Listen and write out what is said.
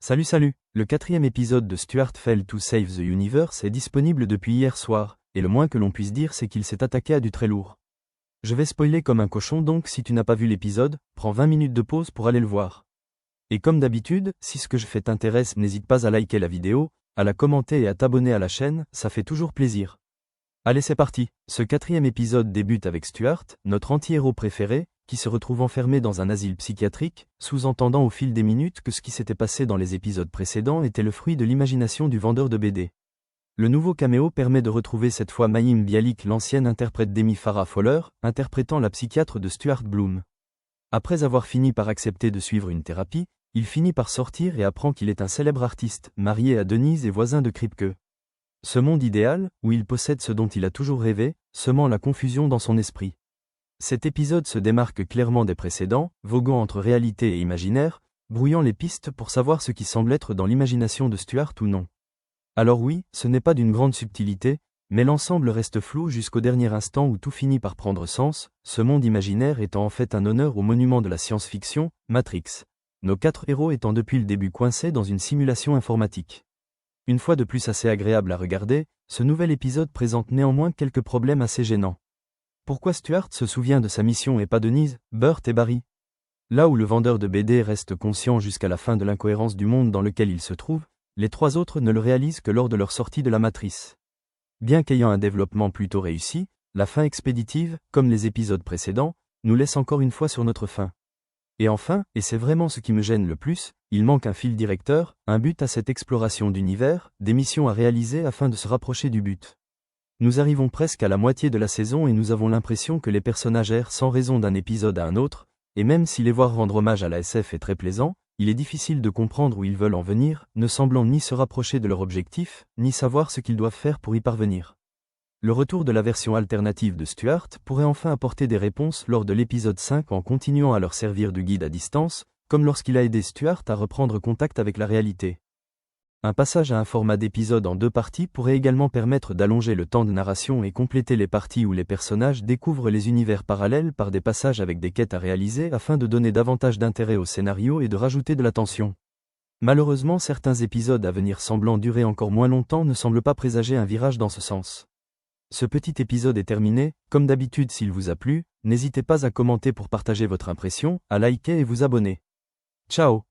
Salut, le 4e épisode de Stuart Fell to Save the Universe est disponible depuis hier soir, et le moins que l'on puisse dire c'est qu'il s'est attaqué à du très lourd. Je vais spoiler comme un cochon donc si tu n'as pas vu l'épisode, prends 20 minutes de pause pour aller le voir. Et comme d'habitude, si ce que je fais t'intéresse n'hésite pas à liker la vidéo, à la commenter et à t'abonner à la chaîne, ça fait toujours plaisir. Allez c'est parti, ce 4e épisode débute avec Stuart, notre anti-héros préféré, qui se retrouve enfermé dans un asile psychiatrique, sous-entendant au fil des minutes que ce qui s'était passé dans les épisodes précédents était le fruit de l'imagination du vendeur de BD. Le nouveau caméo permet de retrouver cette fois Mayim Bialik, l'ancienne interprète d'Amy Farrah Fowler, interprétant la psychiatre de Stuart Bloom. Après avoir fini par accepter de suivre une thérapie, il finit par sortir et apprend qu'il est un célèbre artiste, marié à Denise et voisin de Kripke. Ce monde idéal, où il possède ce dont il a toujours rêvé, semant la confusion dans son esprit. Cet épisode se démarque clairement des précédents, voguant entre réalité et imaginaire, brouillant les pistes pour savoir ce qui semble être dans l'imagination de Stuart ou non. Alors oui, ce n'est pas d'une grande subtilité, mais l'ensemble reste flou jusqu'au dernier instant où tout finit par prendre sens, ce monde imaginaire étant en fait un honneur au monument de la science-fiction, Matrix. Nos 4 héros étant depuis le début coincés dans une simulation informatique. Une fois de plus assez agréable à regarder, ce nouvel épisode présente néanmoins quelques problèmes assez gênants. Pourquoi Stuart se souvient de sa mission et pas Denise, Burt et Barry? Là où le vendeur de BD reste conscient jusqu'à la fin de l'incohérence du monde dans lequel il se trouve, les 3 autres ne le réalisent que lors de leur sortie de la matrice. Bien qu'ayant un développement plutôt réussi, la fin expéditive, comme les épisodes précédents, nous laisse encore une fois sur notre faim. Et enfin, et c'est vraiment ce qui me gêne le plus, il manque un fil directeur, un but à cette exploration d'univers, des missions à réaliser afin de se rapprocher du but. Nous arrivons presque à la moitié de la saison et nous avons l'impression que les personnages errent sans raison d'un épisode à un autre, et même si les voir rendre hommage à la SF est très plaisant, il est difficile de comprendre où ils veulent en venir, ne semblant ni se rapprocher de leur objectif, ni savoir ce qu'ils doivent faire pour y parvenir. Le retour de la version alternative de Stuart pourrait enfin apporter des réponses lors de l'épisode 5 en continuant à leur servir de guide à distance, comme lorsqu'il a aidé Stuart à reprendre contact avec la réalité. Un passage à un format d'épisode en 2 parties pourrait également permettre d'allonger le temps de narration et compléter les parties où les personnages découvrent les univers parallèles par des passages avec des quêtes à réaliser afin de donner davantage d'intérêt au scénario et de rajouter de la tension. Malheureusement, certains épisodes à venir semblant durer encore moins longtemps ne semblent pas présager un virage dans ce sens. Ce petit épisode est terminé, comme d'habitude s'il vous a plu, n'hésitez pas à commenter pour partager votre impression, à liker et vous abonner. Ciao!